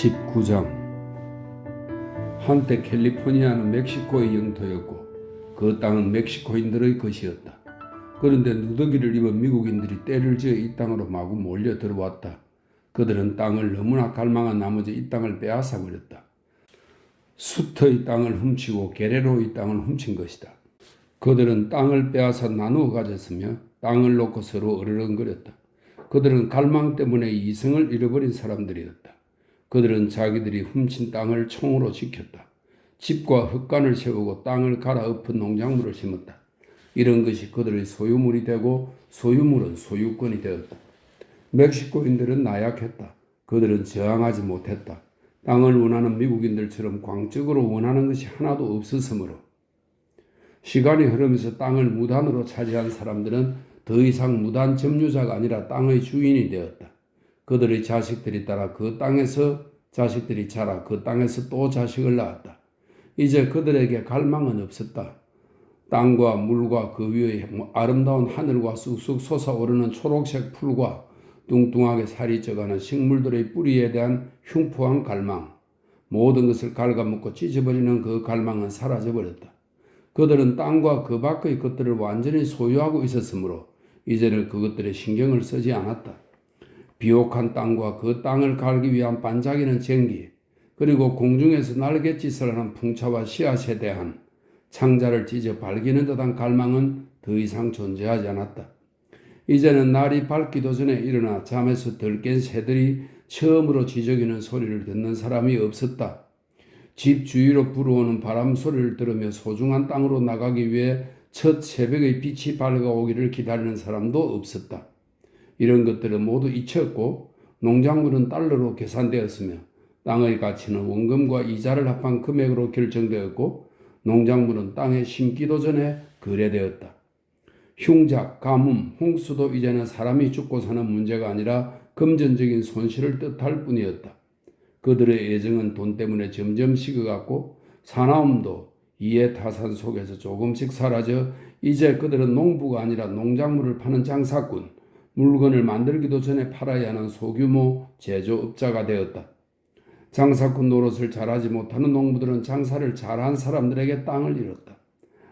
19장. 한때 캘리포니아는 멕시코의 영토였고 그 땅은 멕시코인들의 것이었다. 그런데 누더기를 입은 미국인들이 때를 지어 이 땅으로 마구 몰려 들어왔다. 그들은 땅을 너무나 갈망한 나머지 이 땅을 빼앗아 버렸다. 수터의 땅을 훔치고 게레로의 땅을 훔친 것이다. 그들은 땅을 빼앗아 나누어 가졌으며 땅을 놓고 서로 으르렁거렸다. 그들은 갈망 때문에 이성을 잃어버린 사람들이었다. 그들은 자기들이 훔친 땅을 총으로 지켰다. 집과 흙간을 세우고 땅을 갈아엎은 농작물을 심었다. 이런 것이 그들의 소유물이 되고 소유물은 소유권이 되었다. 멕시코인들은 나약했다. 그들은 저항하지 못했다. 땅을 원하는 미국인들처럼 광적으로 원하는 것이 하나도 없었으므로 시간이 흐르면서 땅을 무단으로 차지한 사람들은 더 이상 무단 점유자가 아니라 땅의 주인이 되었다. 그들의 자식들이 따라 그 땅에서 자식들이 자라 그 땅에서 또 자식을 낳았다. 이제 그들에게 갈망은 없었다. 땅과 물과 그 위의 아름다운 하늘과 쑥쑥 솟아오르는 초록색 풀과 뚱뚱하게 살이 쪄가는 식물들의 뿌리에 대한 흉포한 갈망, 모든 것을 갉아먹고 찢어버리는 그 갈망은 사라져버렸다. 그들은 땅과 그 밖의 것들을 완전히 소유하고 있었으므로 이제는 그것들에 신경을 쓰지 않았다. 비옥한 땅과 그 땅을 갈기 위한 반짝이는 전기, 그리고 공중에서 날갯짓을 하는 풍차와 씨앗에 대한 창자를 찢어 발기는 듯한 갈망은 더 이상 존재하지 않았다. 이제는 날이 밝기도 전에 일어나 잠에서 덜 깬 새들이 처음으로 지저귀는 소리를 듣는 사람이 없었다. 집 주위로 불어오는 바람 소리를 들으며 소중한 땅으로 나가기 위해 첫 새벽의 빛이 밝아오기를 기다리는 사람도 없었다. 이런 것들은 모두 잊혔고 농작물은 달러로 계산되었으며 땅의 가치는 원금과 이자를 합한 금액으로 결정되었고 농작물은 땅에 심기도 전에 거래되었다. 흉작, 가뭄, 홍수도 이제는 사람이 죽고 사는 문제가 아니라 금전적인 손실을 뜻할 뿐이었다. 그들의 애정은 돈 때문에 점점 식어갔고 사나움도 이해 타산 속에서 조금씩 사라져 이제 그들은 농부가 아니라 농작물을 파는 장사꾼, 물건을 만들기도 전에 팔아야 하는 소규모 제조업자가 되었다. 장사꾼 노릇을 잘하지 못하는 농부들은 장사를 잘한 사람들에게 땅을 잃었다.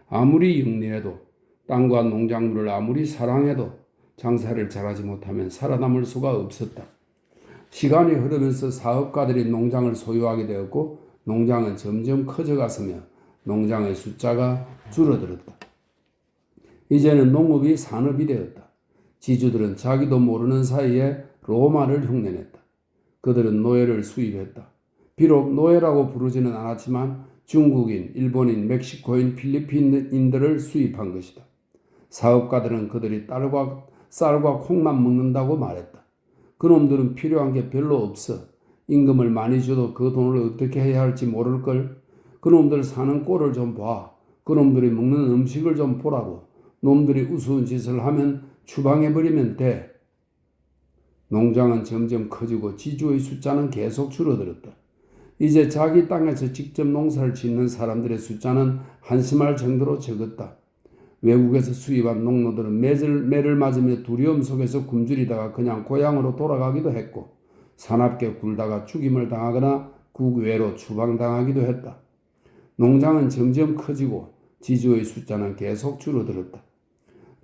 아무리 영리해도 땅과 농작물을 아무리 사랑해도 장사를 잘하지 못하면 살아남을 수가 없었다. 시간이 흐르면서 사업가들이 농장을 소유하게 되었고 농장은 점점 커져갔으며 농장의 숫자가 줄어들었다. 이제는 농업이 산업이 되었다. 지주들은 자기도 모르는 사이에 로마를 흉내냈다. 그들은 노예를 수입했다. 비록 노예라고 부르지는 않았지만 중국인, 일본인, 멕시코인, 필리핀인들을 수입한 것이다. 사업가들은 그들이 쌀과 콩만 먹는다고 말했다. 그놈들은 필요한 게 별로 없어. 임금을 많이 줘도 그 돈을 어떻게 해야 할지 모를걸. 그놈들 사는 꼴을 좀 봐. 그놈들이 먹는 음식을 좀 보라고. 놈들이 우스운 짓을 하면 추방해버리면 돼. 농장은 점점 커지고 지주의 숫자는 계속 줄어들었다. 이제 자기 땅에서 직접 농사를 짓는 사람들의 숫자는 한심할 정도로 적었다. 외국에서 수입한 농노들은 매를 맞으며 두려움 속에서 굶주리다가 그냥 고향으로 돌아가기도 했고 사납게 굴다가 죽임을 당하거나 국외로 추방당하기도 했다. 농장은 점점 커지고 지주의 숫자는 계속 줄어들었다.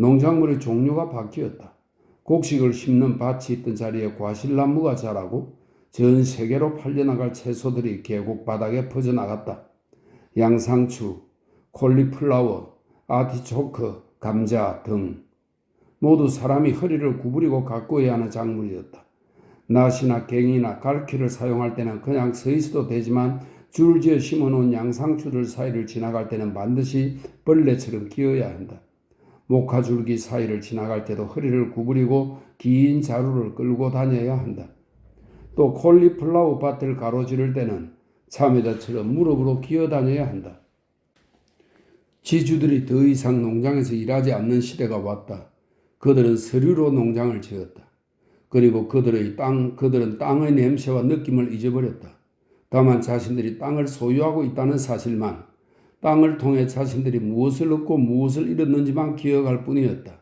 농작물의 종류가 바뀌었다. 곡식을 심는 밭이 있던 자리에 과실나무가 자라고 전 세계로 팔려나갈 채소들이 계곡 바닥에 퍼져나갔다. 양상추, 콜리플라워, 아티초크, 감자 등 모두 사람이 허리를 구부리고 가꾸어야 하는 작물이었다. 낫이나 갱이나 갈퀴를 사용할 때는 그냥 서 있어도 되지만 줄지어 심어놓은 양상추들 사이를 지나갈 때는 반드시 벌레처럼 기어야 한다. 목화줄기 사이를 지나갈 때도 허리를 구부리고 긴 자루를 끌고 다녀야 한다. 또 콜리플라워 밭을 가로지를 때는 참외자처럼 무릎으로 기어다녀야 한다. 지주들이 더 이상 농장에서 일하지 않는 시대가 왔다. 그들은 서류로 농장을 지었다. 그리고 그들은 땅의 냄새와 느낌을 잊어버렸다. 다만 자신들이 땅을 소유하고 있다는 사실만, 땅을 통해 자신들이 무엇을 얻고 무엇을 잃었는지만 기억할 뿐이었다.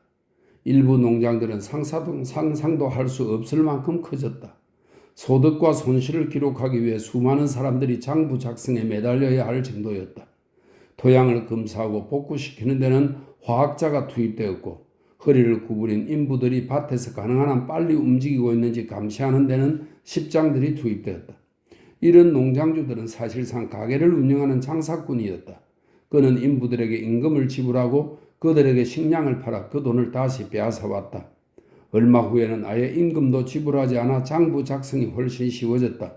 일부 농장들은 상상도 할 수 없을 만큼 커졌다. 소득과 손실을 기록하기 위해 수많은 사람들이 장부작성에 매달려야 할 정도였다. 토양을 검사하고 복구시키는 데는 화학자가 투입되었고 허리를 구부린 인부들이 밭에서 가능한 한 빨리 움직이고 있는지 감시하는 데는 십장들이 투입되었다. 이런 농장주들은 사실상 가게를 운영하는 장사꾼이었다. 그는 인부들에게 임금을 지불하고 그들에게 식량을 팔아 그 돈을 다시 빼앗아왔다. 얼마 후에는 아예 임금도 지불하지 않아 장부 작성이 훨씬 쉬워졌다.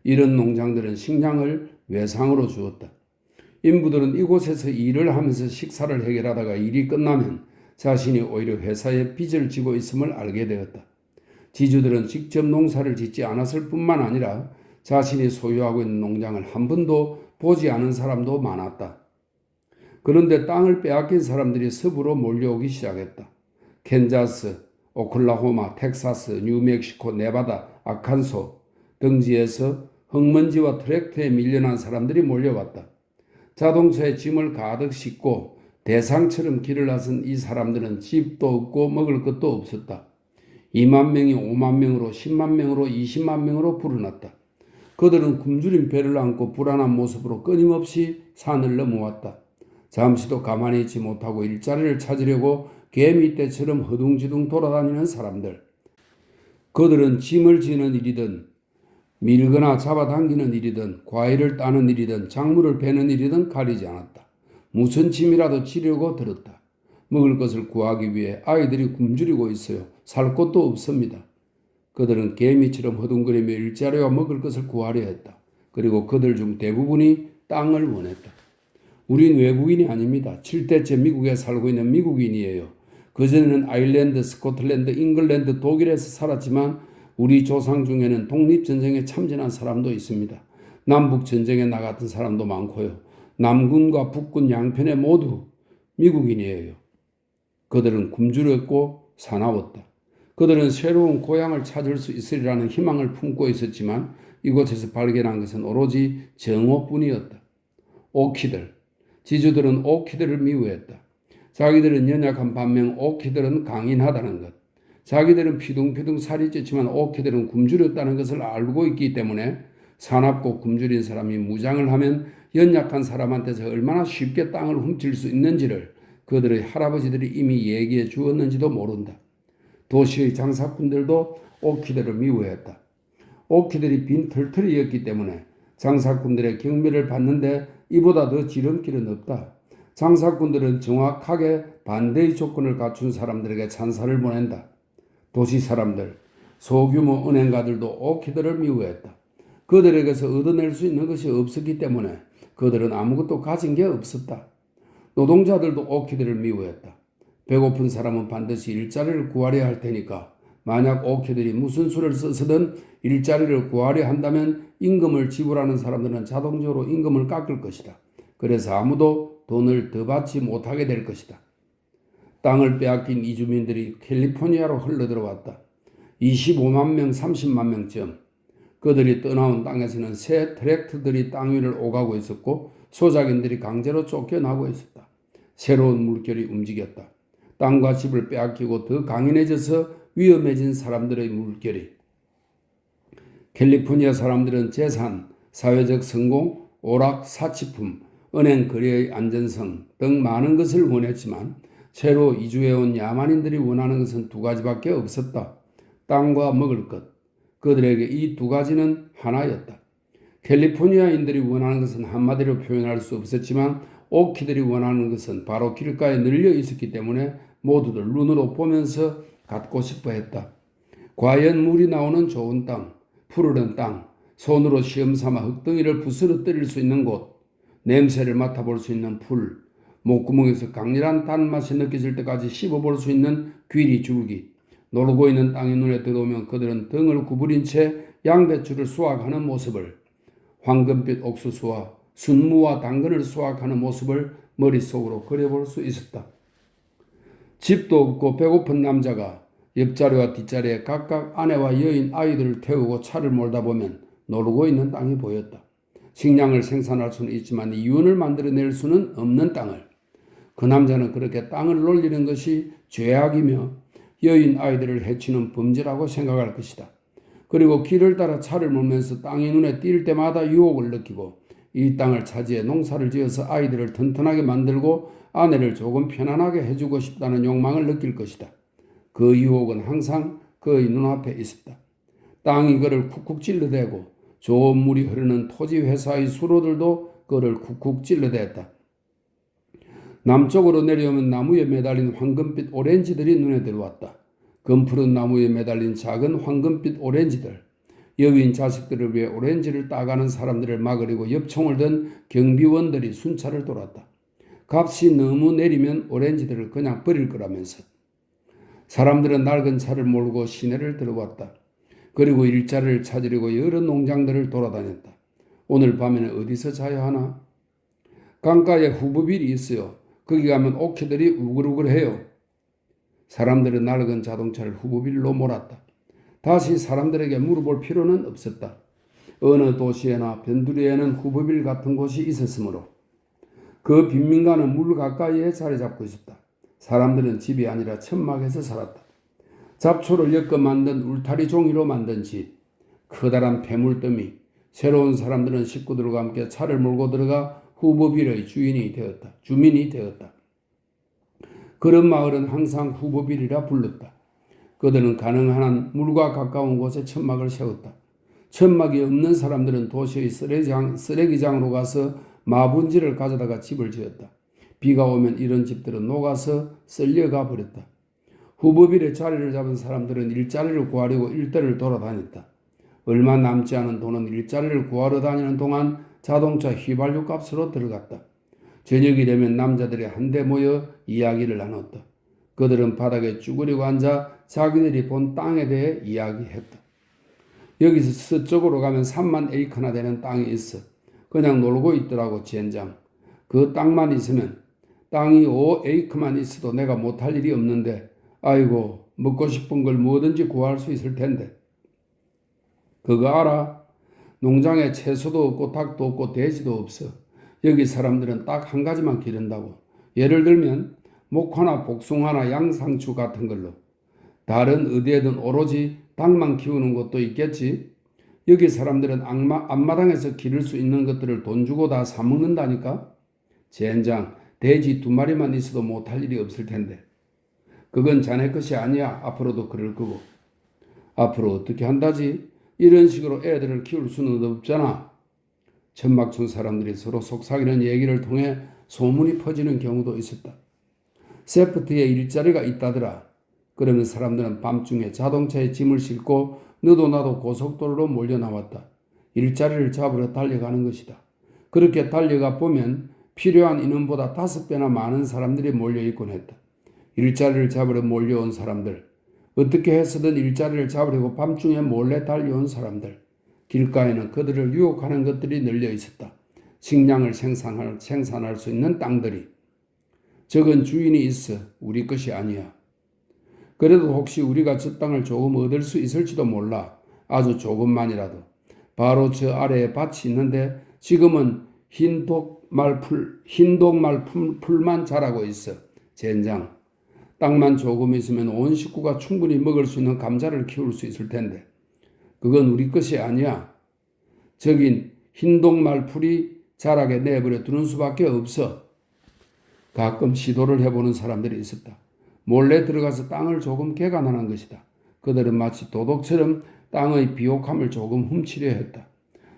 이런 농장들은 식량을 외상으로 주었다. 인부들은 이곳에서 일을 하면서 식사를 해결하다가 일이 끝나면 자신이 오히려 회사에 빚을 지고 있음을 알게 되었다. 지주들은 직접 농사를 짓지 않았을 뿐만 아니라 자신이 소유하고 있는 농장을 한 번도 보지 않은 사람도 많았다. 그런데 땅을 빼앗긴 사람들이 서부로 몰려오기 시작했다. 캔자스, 오클라호마, 텍사스, 뉴멕시코, 네바다, 아칸소 등지에서 흙먼지와 트랙터에 밀려난 사람들이 몰려왔다. 자동차에 짐을 가득 싣고 대상처럼 길을 나선 이 사람들은 집도 없고 먹을 것도 없었다. 2만 명이 5만 명으로 10만 명으로 20만 명으로 불어났다. 그들은 굶주린 배를 안고 불안한 모습으로 끊임없이 산을 넘어왔다. 잠시도 가만히 있지 못하고 일자리를 찾으려고 개미떼처럼 허둥지둥 돌아다니는 사람들. 그들은 짐을 지는 일이든 밀거나 잡아당기는 일이든 과일을 따는 일이든 작물을 베는 일이든 가리지 않았다. 무슨 짐이라도 지려고 들었다. 먹을 것을 구하기 위해 아이들이 굶주리고 있어요. 살 곳도 없습니다. 그들은 개미처럼 허둥거리며 일자리와 먹을 것을 구하려 했다. 그리고 그들 중 대부분이 땅을 원했다. 우린 외국인이 아닙니다. 7대째 미국에 살고 있는 미국인이에요. 그전에는 아일랜드, 스코틀랜드, 잉글랜드, 독일에서 살았지만 우리 조상 중에는 독립전쟁에 참전한 사람도 있습니다. 남북전쟁에 나갔던 사람도 많고요. 남군과 북군 양편에 모두 미국인이에요. 그들은 굶주렸고 사나웠다. 그들은 새로운 고향을 찾을 수 있으리라는 희망을 품고 있었지만 이곳에서 발견한 것은 오로지 정오뿐이었다. 오키들, 지주들은 오키들을 미워했다. 자기들은 연약한 반면 오키들은 강인하다는 것. 자기들은 피둥피둥 살이 쪘지만 오키들은 굶주렸다는 것을 알고 있기 때문에 사납고 굶주린 사람이 무장을 하면 연약한 사람한테서 얼마나 쉽게 땅을 훔칠 수 있는지를 그들의 할아버지들이 이미 얘기해 주었는지도 모른다. 도시의 장사꾼들도 오키들을 미워했다. 오키들이 빈 털털이였기 때문에 장사꾼들의 경멸을 받는데 이보다 더 지름길은 없다. 장사꾼들은 정확하게 반대의 조건을 갖춘 사람들에게 찬사를 보낸다. 도시 사람들, 소규모 은행가들도 오키들을 미워했다. 그들에게서 얻어낼 수 있는 것이 없었기 때문에 그들은 아무것도 가진 게 없었다. 노동자들도 오키들을 미워했다. 배고픈 사람은 반드시 일자리를 구하려 할 테니까 만약 오키들이 무슨 수를 써서든 일자리를 구하려 한다면 임금을 지불하는 사람들은 자동적으로 임금을 깎을 것이다. 그래서 아무도 돈을 더 받지 못하게 될 것이다. 땅을 빼앗긴 이주민들이 캘리포니아로 흘러들어왔다. 25만 명, 30만 명쯤. 그들이 떠나온 땅에서는 새 트랙터들이 땅 위를 오가고 있었고 소작인들이 강제로 쫓겨나고 있었다. 새로운 물결이 움직였다. 땅과 집을 빼앗기고 더 강인해져서 위험해진 사람들의 물결이. 캘리포니아 사람들은 재산, 사회적 성공, 오락, 사치품, 은행 거래의 안전성 등 많은 것을 원했지만 새로 이주해온 야만인들이 원하는 것은 두 가지밖에 없었다. 땅과 먹을 것. 그들에게 이 두 가지는 하나였다. 캘리포니아인들이 원하는 것은 한마디로 표현할 수 없었지만 오키들이 원하는 것은 바로 길가에 널려 있었기 때문에 모두들 눈으로 보면서 갖고 싶어 했다. 과연 물이 나오는 좋은 땅, 푸르른 땅, 손으로 시험삼아 흙덩이를 부스러뜨릴 수 있는 곳, 냄새를 맡아볼 수 있는 풀, 목구멍에서 강렬한 단맛이 느껴질 때까지 씹어볼 수 있는 귀리 줄기, 놀고 있는 땅이 눈에 들어오면 그들은 등을 구부린 채 양배추를 수확하는 모습을, 황금빛 옥수수와 순무와 당근을 수확하는 모습을 머릿속으로 그려볼 수 있었다. 집도 없고 배고픈 남자가 옆자리와 뒷자리에 각각 아내와 여인, 아이들을 태우고 차를 몰다 보면 놀고 있는 땅이 보였다. 식량을 생산할 수는 있지만 이윤을 만들어낼 수는 없는 땅을. 그 남자는 그렇게 땅을 놀리는 것이 죄악이며 여인, 아이들을 해치는 범죄라고 생각할 것이다. 그리고 길을 따라 차를 몰면서 땅이 눈에 띌 때마다 유혹을 느끼고 이 땅을 차지해 농사를 지어서 아이들을 튼튼하게 만들고 아내를 조금 편안하게 해주고 싶다는 욕망을 느낄 것이다. 그 유혹은 항상 그의 눈앞에 있었다. 땅이 그를 쿡쿡 찔러대고 좋은 물이 흐르는 토지 회사의 수로들도 그를 쿡쿡 찔러댔다. 남쪽으로 내려오면 나무에 매달린 황금빛 오렌지들이 눈에 들어왔다. 검푸른 나무에 매달린 작은 황금빛 오렌지들. 여인 자식들을 위해 오렌지를 따가는 사람들을 막으려고 엽총을 든 경비원들이 순찰을 돌았다. 값이 너무 내리면 오렌지들을 그냥 버릴 거라면서. 사람들은 낡은 차를 몰고 시내를 들어왔다. 그리고 일자리를 찾으려고 여러 농장들을 돌아다녔다. 오늘 밤에는 어디서 자야 하나? 강가에 후보빌이 있어요. 거기 가면 오키들이 우글우글해요. 사람들은 낡은 자동차를 후보빌로 몰았다. 다시 사람들에게 물어볼 필요는 없었다. 어느 도시에나 변두리에는 후보빌 같은 곳이 있었으므로 그 빈민가는 물 가까이에 자리 잡고 있었다. 사람들은 집이 아니라 천막에서 살았다. 잡초를 엮어 만든 울타리 종이로 만든 집, 커다란 폐물더미, 새로운 사람들은 식구들과 함께 차를 몰고 들어가 후보빌의 주민이 되었다. 그런 마을은 항상 후보빌이라 불렀다. 그들은 가능한 한 물과 가까운 곳에 천막을 세웠다. 천막이 없는 사람들은 도시의 쓰레기장으로 가서 마분지를 가져다가 집을 지었다. 비가 오면 이런 집들은 녹아서 썰려가 버렸다. 후보빌에 자리를 잡은 사람들은 일자리를 구하려고 일대를 돌아다녔다. 얼마 남지 않은 돈은 일자리를 구하러 다니는 동안 자동차 휘발유 값으로 들어갔다. 저녁이 되면 남자들이 한데 모여 이야기를 나눴다. 그들은 바닥에 쭈그리고 앉아 자기들이 본 땅에 대해 이야기했다. 여기서 서쪽으로 가면 3만 에이커나 되는 땅이 있어. 그냥 놀고 있더라고 젠장. 그 땅만 있으면 땅이 5에이커만 있어도 내가 못할 일이 없는데 아이고 먹고 싶은 걸 뭐든지 구할 수 있을 텐데. 그거 알아? 농장에 채소도 없고 닭도 없고 돼지도 없어. 여기 사람들은 딱 한 가지만 기른다고. 예를 들면 목화나 복숭아나 양상추 같은 걸로. 다른 어디에든 오로지 닭만 키우는 곳도 있겠지. 여기 사람들은 앞마당에서 기를 수 있는 것들을 돈 주고 다 사먹는다니까. 젠장, 돼지 2마리만 있어도 못할 일이 없을 텐데. 그건 자네 것이 아니야. 앞으로도 그럴 거고. 앞으로 어떻게 한다지? 이런 식으로 애들을 키울 수는 없잖아. 천막촌 사람들이 서로 속삭이는 얘기를 통해 소문이 퍼지는 경우도 있었다. 세프트에 일자리가 있다더라. 그러면 사람들은 밤중에 자동차에 짐을 싣고 너도 나도 고속도로로 몰려 나왔다. 일자리를 잡으러 달려가는 것이다. 그렇게 달려가 보면 필요한 인원보다 5배나 많은 사람들이 몰려있곤 했다. 일자리를 잡으러 몰려온 사람들, 어떻게 해서든 일자리를 잡으려고 밤중에 몰래 달려온 사람들, 길가에는 그들을 유혹하는 것들이 널려 있었다. 식량을 생산할 수 있는 땅들이. 적은 주인이 있어 우리 것이 아니야. 그래도 혹시 우리가 저 땅을 조금 얻을 수 있을지도 몰라. 아주 조금만이라도. 바로 저 아래에 밭이 있는데 지금은 흰독말 풀만 자라고 있어. 젠장. 땅만 조금 있으면 온 식구가 충분히 먹을 수 있는 감자를 키울 수 있을 텐데. 그건 우리 것이 아니야. 저긴 흰독말 풀이 자라게 내버려 두는 수밖에 없어. 가끔 시도를 해보는 사람들이 있었다. 몰래 들어가서 땅을 조금 개간하는 것이다. 그들은 마치 도둑처럼 땅의 비옥함을 조금 훔치려 했다.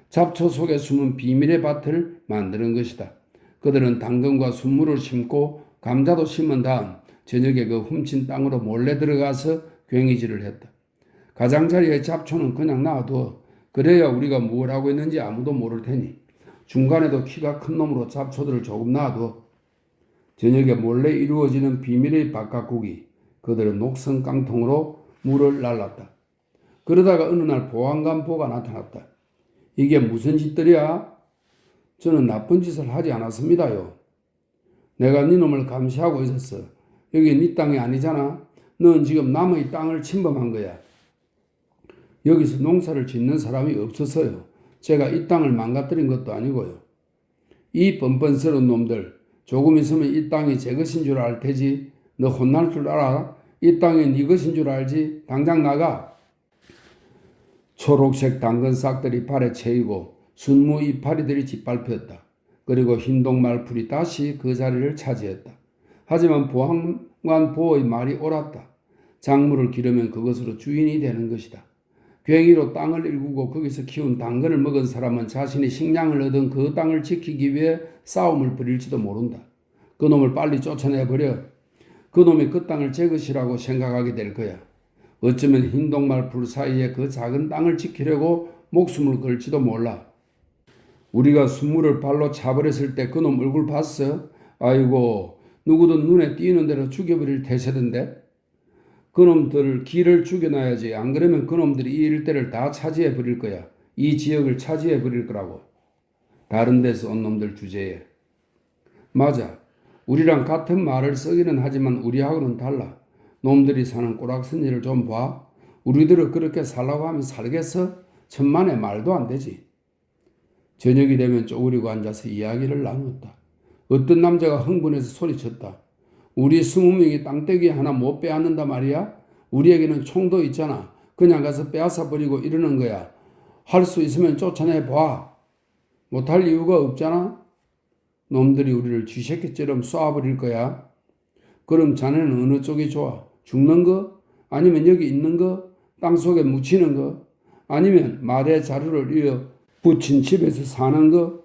잡초 속에 숨은 비밀의 밭을 만드는 것이다. 그들은 당근과 순무를 심고 감자도 심은 다음 저녁에 그 훔친 땅으로 몰래 들어가서 괭이질을 했다. 가장자리의 잡초는 그냥 놔둬. 그래야 우리가 뭘 하고 있는지 아무도 모를 테니. 중간에도 키가 큰 놈으로 잡초들을 조금 놔둬. 저녁에 몰래 이루어지는 비밀의 바깥국이 그들은 녹슨 깡통으로 물을 날랐다. 그러다가 어느 날 보안관보가 나타났다. 이게 무슨 짓들이야? 저는 나쁜 짓을 하지 않았습니다요. 내가 네 놈을 감시하고 있었어. 여기 네 땅이 아니잖아. 넌 지금 남의 땅을 침범한 거야. 여기서 농사를 짓는 사람이 없어서요. 제가 이 땅을 망가뜨린 것도 아니고요. 이 뻔뻔스러운 놈들, 조금 있으면 이 땅이 제 것인 줄 알 테지. 너 혼날 줄 알아? 이 땅이 네 것인 줄 알지? 당장 나가. 초록색 당근 싹들이 발에 채이고 순무 이파리들이 짓밟혔다. 그리고 흰동말풀이 다시 그 자리를 차지했다. 하지만 보안관 보호의 말이 옳았다. 작물을 기르면 그것으로 주인이 되는 것이다. 괭이로 땅을 일구고 거기서 키운 당근을 먹은 사람은 자신이 식량을 얻은 그 땅을 지키기 위해 싸움을 벌일지도 모른다. 그 놈을 빨리 쫓아내버려. 그 놈이 그 땅을 제 것이라고 생각하게 될 거야. 어쩌면 흰동말풀 사이에 그 작은 땅을 지키려고 목숨을 걸지도 몰라. 우리가 순무를 발로 차버렸을 때 그 놈 얼굴 봤어? 아이고, 누구든 눈에 띄는 대로 죽여버릴 태세던데? 그놈들 길을 죽여놔야지. 안 그러면 그놈들이 이 일대를 다 차지해버릴 거야. 이 지역을 차지해버릴 거라고. 다른 데서 온 놈들 주제에. 맞아. 우리랑 같은 말을 쓰기는 하지만 우리하고는 달라. 놈들이 사는 꼬락서니를 좀 봐. 우리들을 그렇게 살라고 하면 살겠어? 천만에 말도 안 되지. 저녁이 되면 쪼그리고 앉아서 이야기를 나누었다. 어떤 남자가 흥분해서 소리쳤다. 우리 20명이 땅떼기 하나 못 빼앗는다 말이야? 우리에게는 총도 있잖아. 그냥 가서 빼앗아 버리고 이러는 거야. 할 수 있으면 쫓아내봐. 못할 이유가 없잖아. 놈들이 우리를 쥐새끼처럼 쏴버릴 거야. 그럼 자네는 어느 쪽이 좋아? 죽는 거? 아니면 여기 있는 거? 땅속에 묻히는 거? 아니면 말의 자루를 이어 붙인 집에서 사는 거?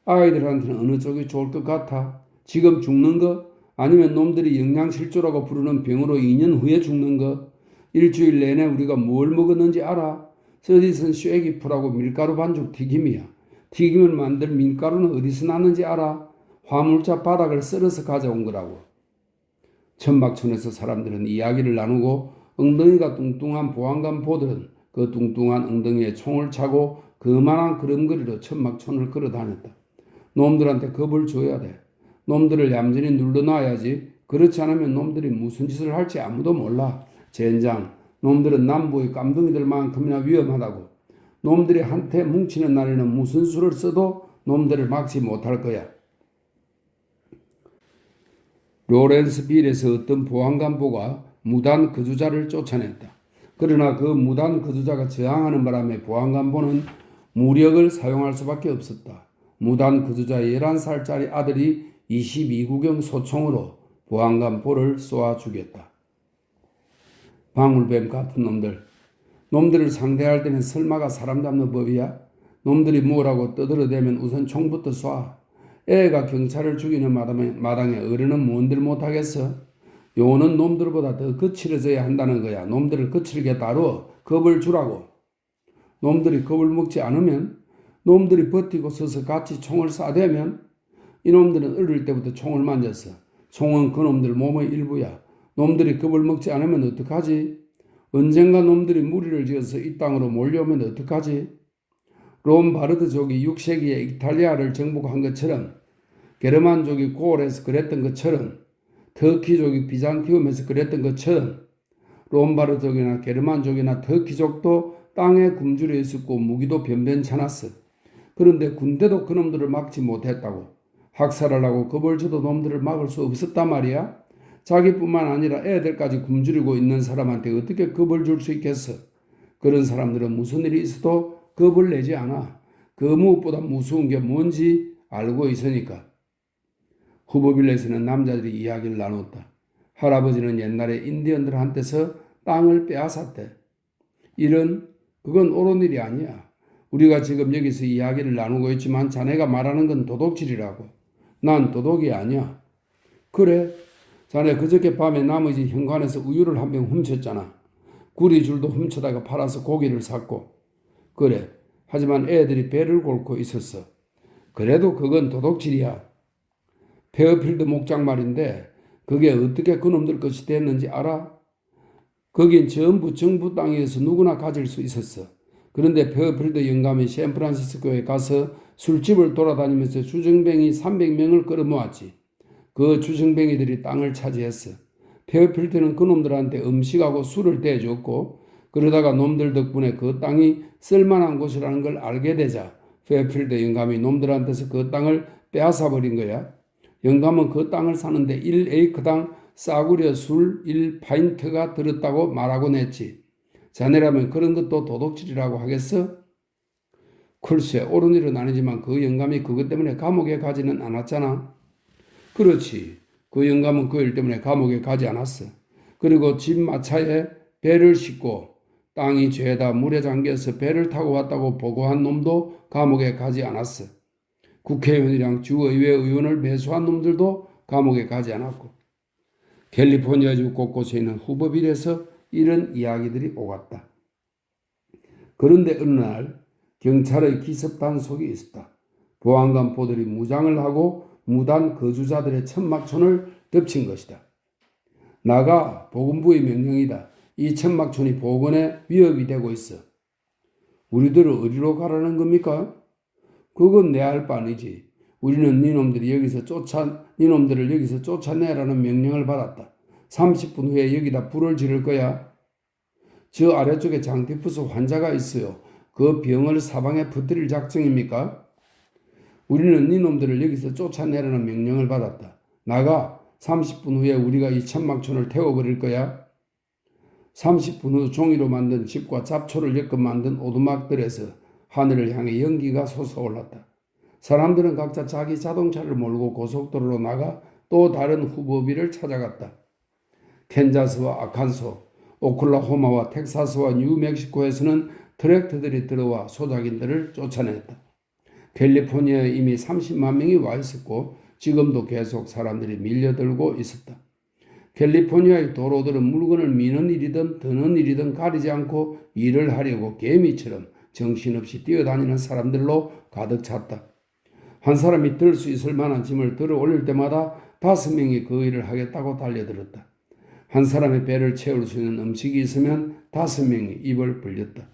아이들한테는 어느 쪽이 좋을 것 같아? 지금 죽는 거? 아니면 놈들이 영양실조라고 부르는 병으로 2년 후에 죽는 거? 일주일 내내 우리가 뭘 먹었는지 알아? 서디슨 쉐기프라고 밀가루 반죽 튀김이야. 튀김을 만들 밀가루는 어디서 났는지 알아? 화물차 바닥을 썰어서 가져온 거라고. 천막촌에서 사람들은 이야기를 나누고 엉덩이가 뚱뚱한 보안관 보들은 그 뚱뚱한 엉덩이에 총을 차고 그만한 걸음걸이로 천막촌을 걸어다녔다. 놈들한테 겁을 줘야 돼. 놈들을 얌전히 눌러놔야지. 그렇지 않으면 놈들이 무슨 짓을 할지 아무도 몰라. 젠장, 놈들은 남부의 깜둥이들만큼이나 위험하다고. 놈들이 한테 뭉치는 날에는 무슨 수를 써도 놈들을 막지 못할 거야. 로렌스빌에서 어떤 보안관보가 무단 거주자를 쫓아냈다. 그러나 그 무단 거주자가 저항하는 바람에 보안관보는 무력을 사용할 수밖에 없었다. 무단 거주자의 11살짜리 아들이 22구경 소총으로 보안관보를 쏘아 죽였다. 방울뱀 같은 놈들을 상대할 때는 설마가 사람 잡는 법이야? 놈들이 뭐라고 떠들어대면 우선 총부터 쏴. 애가 경찰을 죽이는 마당에 어른은 뭔들 못하겠어? 요는 놈들보다 더 거칠어져야 한다는 거야. 놈들을 거칠게 다루어 겁을 주라고. 놈들이 겁을 먹지 않으면, 놈들이 버티고 서서 같이 총을 쏴대면 이놈들은 어릴 때부터 총을 만졌어. 총은 그놈들 몸의 일부야. 놈들이 겁을 먹지 않으면 어떡하지? 언젠가 놈들이 무리를 지어서 이 땅으로 몰려오면 어떡하지? 롬바르드족이 6세기에 이탈리아를 정복한 것처럼, 게르만족이 고을에서 그랬던 것처럼, 터키족이 비잔티움에서 그랬던 것처럼 롬바르족이나 게르만족이나 터키족도 땅에 굶주려 있었고 무기도 변변찮았어. 그런데 군대도 그놈들을 막지 못했다고. 학살하려고 겁을 줘도 놈들을 막을 수 없었단 말이야. 자기뿐만 아니라 애들까지 굶주리고 있는 사람한테 어떻게 겁을 줄 수 있겠어? 그런 사람들은 무슨 일이 있어도 겁을 내지 않아. 그 무엇보다 무서운 게 뭔지 알고 있으니까. 후보빌레에서는 남자들이 이야기를 나눴다. 할아버지는 옛날에 인디언들한테서 땅을 빼앗았대. 그건 옳은 일이 아니야. 우리가 지금 여기서 이야기를 나누고 있지만 자네가 말하는 건 도둑질이라고. 난 도둑이 아니야. 그래? 자네 그저께 밤에 나머지 현관에서 우유를 한 병 훔쳤잖아. 구리줄도 훔쳐다가 팔아서 고기를 샀고. 그래. 하지만 애들이 배를 골고 있었어. 그래도 그건 도둑질이야. 페어필드 목장 말인데 그게 어떻게 그놈들 것이 됐는지 알아? 거긴 전부 정부 땅이어서 누구나 가질 수 있었어. 그런데 페어필드 영감이 샌프란시스코에 가서 술집을 돌아다니면서 주정뱅이 300명을 끌어모았지. 그 주정뱅이들이 땅을 차지했어. 페어필드는 그놈들한테 음식하고 술을 대줬고, 그러다가 놈들 덕분에 그 땅이 쓸만한 곳이라는 걸 알게 되자 페어필드 영감이 놈들한테서 그 땅을 빼앗아버린 거야. 영감은 그 땅을 사는데 1에이크당 싸구려 술 1파인트가 들었다고 말하곤 했지. 자네라면 그런 것도 도둑질이라고 하겠어? 글쎄, 옳은 일은 아니지만 그 영감이 그것 때문에 감옥에 가지는 않았잖아. 그렇지. 그 영감은 그 일 때문에 감옥에 가지 않았어. 그리고 집 마차에 배를 싣고 땅이 죄다 물에 잠겨서 배를 타고 왔다고 보고한 놈도 감옥에 가지 않았어. 국회의원이랑 주의회 의원을 매수한 놈들도 감옥에 가지 않았고, 캘리포니아주 곳곳에 있는 후보빌에서 이런 이야기들이 오갔다. 그런데 어느 날 경찰의 기습 단속이 있었다. 보안관포들이 무장을 하고 무단 거주자들의 천막촌을 덮친 것이다. 나가 보건부의 명령이다. 이 천막촌이 보건에 위협이 되고 있어. 우리들을 어디로 가라는 겁니까? 그건 내 할 바 아니지. 우리는 니놈들을 여기서 쫓아내라는 명령을 받았다. 30분 후에 여기다 불을 지를 거야. 저 아래쪽에 장티푸스 환자가 있어요. 그 병을 사방에 퍼뜨릴 작정입니까? 우리는 니놈들을 여기서 쫓아내라는 명령을 받았다. 나가. 30분 후에 우리가 이 천막촌을 태워버릴 거야. 30분 후 종이로 만든 집과 잡초를 엮어 만든 오두막들에서 하늘을 향해 연기가 솟아올랐다. 사람들은 각자 자기 자동차를 몰고 고속도로로 나가 또 다른 후보비를 찾아갔다. 캔자스와 아칸소, 오클라호마와 텍사스와 뉴멕시코에서는 트랙터들이 들어와 소작인들을 쫓아냈다. 캘리포니아에 이미 30만 명이 와 있었고 지금도 계속 사람들이 밀려들고 있었다. 캘리포니아의 도로들은 물건을 미는 일이든 드는 일이든 가리지 않고 일을 하려고 개미처럼 정신없이 뛰어다니는 사람들로 가득 찼다. 한 사람이 들 수 있을 만한 짐을 들어 올릴 때마다 5명이 그 일을 하겠다고 달려들었다. 한 사람의 배를 채울 수 있는 음식이 있으면 5명이 입을 벌렸다.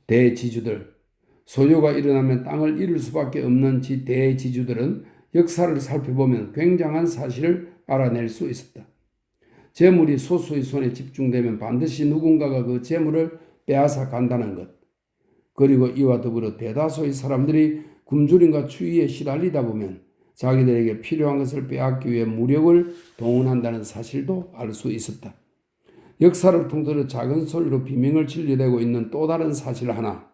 대지주들, 소요가 일어나면 땅을 잃을 수밖에 없는 대지주들은 역사를 살펴보면 굉장한 사실을 알아낼 수 있었다. 재물이 소수의 손에 집중되면 반드시 누군가가 그 재물을 빼앗아 간다는 것. 그리고 이와 더불어 대다수의 사람들이 굶주림과 추위에 시달리다 보면 자기들에게 필요한 것을 빼앗기 위해 무력을 동원한다는 사실도 알 수 있었다. 역사를 통틀어 작은 소리로 비명을 질러대고 있는 또 다른 사실 하나.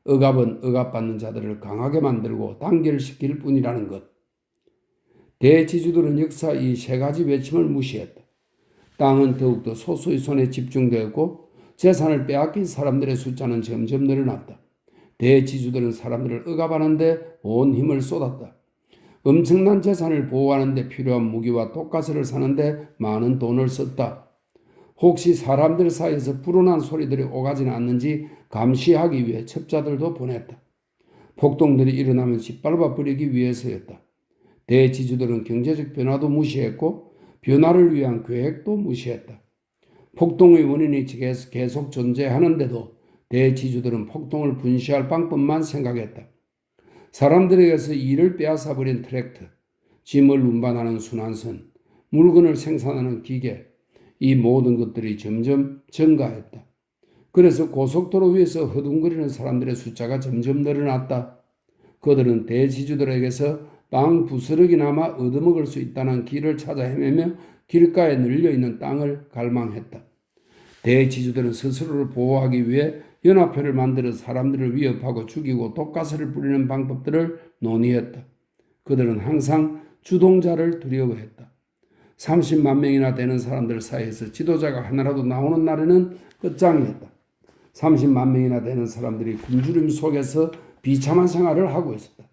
억압은 억압받는 자들을 강하게 만들고 단결시킬 뿐이라는 것. 대지주들은 역사 이 세 가지 외침을 무시했다. 땅은 더욱더 소수의 손에 집중되었고 재산을 빼앗긴 사람들의 숫자는 점점 늘어났다. 대지주들은 사람들을 억압하는 데 온 힘을 쏟았다. 엄청난 재산을 보호하는 데 필요한 무기와 독가스를 사는 데 많은 돈을 썼다. 혹시 사람들 사이에서 불온한 소리들이 오가지는 않는지 감시하기 위해 첩자들도 보냈다. 폭동들이 일어나면 짓밟아 버리기 위해서였다. 대지주들은 경제적 변화도 무시했고 변화를 위한 계획도 무시했다. 폭동의 원인이 계속 존재하는데도 대지주들은 폭동을 분시할 방법만 생각했다. 사람들에게서 일을 빼앗아버린 트랙터, 짐을 운반하는 순환선, 물건을 생산하는 기계, 이 모든 것들이 점점 증가했다. 그래서 고속도로 위에서 허둥거리는 사람들의 숫자가 점점 늘어났다. 그들은 대지주들에게서 빵 부스러기나마 얻어먹을 수 있다는 길을 찾아 헤매며 길가에 널려있는 땅을 갈망했다. 대지주들은 스스로를 보호하기 위해 연합회를 만들어 사람들을 위협하고 죽이고 독가스를 뿌리는 방법들을 논의했다. 그들은 항상 주동자를 두려워했다. 30만 명이나 되는 사람들 사이에서 지도자가 하나라도 나오는 날에는 끝장이었다. 30만 명이나 되는 사람들이 굶주림 속에서 비참한 생활을 하고 있었다.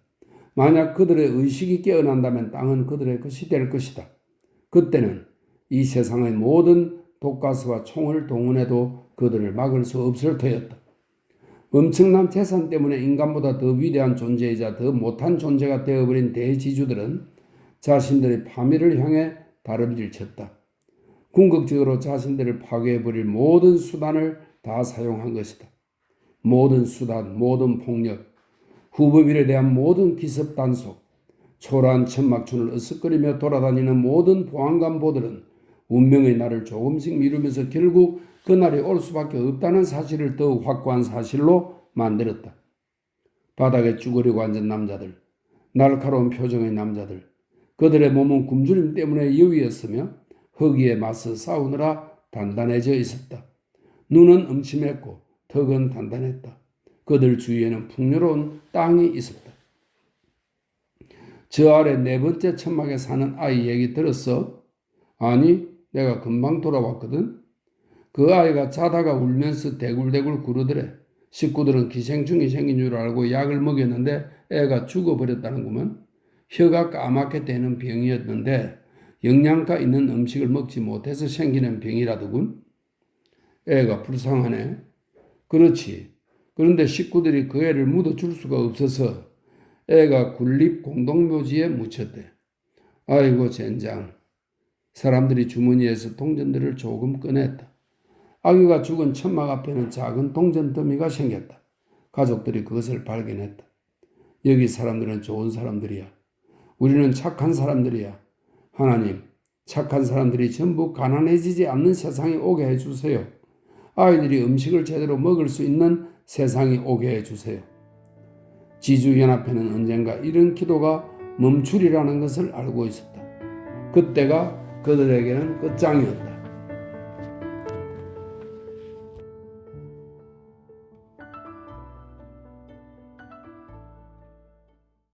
만약 그들의 의식이 깨어난다면 땅은 그들의 것이 될 것이다. 그때는 이 세상의 모든 독가스와 총을 동원해도 그들을 막을 수 없을 터였다. 엄청난 재산 때문에 인간보다 더 위대한 존재이자 더 못한 존재가 되어버린 대지주들은 자신들의 파멸을 향해 다름질쳤다. 궁극적으로 자신들을 파괴해버릴 모든 수단을 다 사용한 것이다. 모든 수단, 모든 폭력, 후보빌에 대한 모든 기습 단속, 초라한 천막촌을 으쓱거리며 돌아다니는 모든 보안관보들은 운명의 날을 조금씩 미루면서 결국 그날이 올 수밖에 없다는 사실을 더욱 확고한 사실로 만들었다. 바닥에 쭈그리고 앉은 남자들, 날카로운 표정의 남자들, 그들의 몸은 굶주림 때문에 여위였으며 허기에 맞서 싸우느라 단단해져 있었다. 눈은 음침했고 턱은 단단했다. 그들 주위에는 풍요로운 땅이 있었다. 저 아래 네 번째 천막에 사는 아이 얘기 들었어? 아니, 내가 금방 돌아왔거든. 그 아이가 자다가 울면서 대굴대굴 구르더래. 식구들은 기생충이 생긴 줄 알고 약을 먹였는데 애가 죽어버렸다는구먼. 혀가 까맣게 되는 병이었는데 영양가 있는 음식을 먹지 못해서 생기는 병이라더군. 애가 불쌍하네. 그렇지. 그런데 식구들이 그 애를 묻어줄 수가 없어서 애가 군립 공동묘지에 묻혔대. 아이고 젠장. 사람들이 주머니에서 동전들을 조금 꺼냈다. 아기가 죽은 천막 앞에는 작은 동전 더미가 생겼다. 가족들이 그것을 발견했다. 여기 사람들은 좋은 사람들이야. 우리는 착한 사람들이야. 하나님, 착한 사람들이 전부 가난해지지 않는 세상에 오게 해주세요. 아이들이 음식을 제대로 먹을 수 있는 세상이 오게 해주세요. 지주연합회는 언젠가 이런 기도가 멈추리라는 것을 알고 있었다. 그때가 그들에게는 끝장이었다.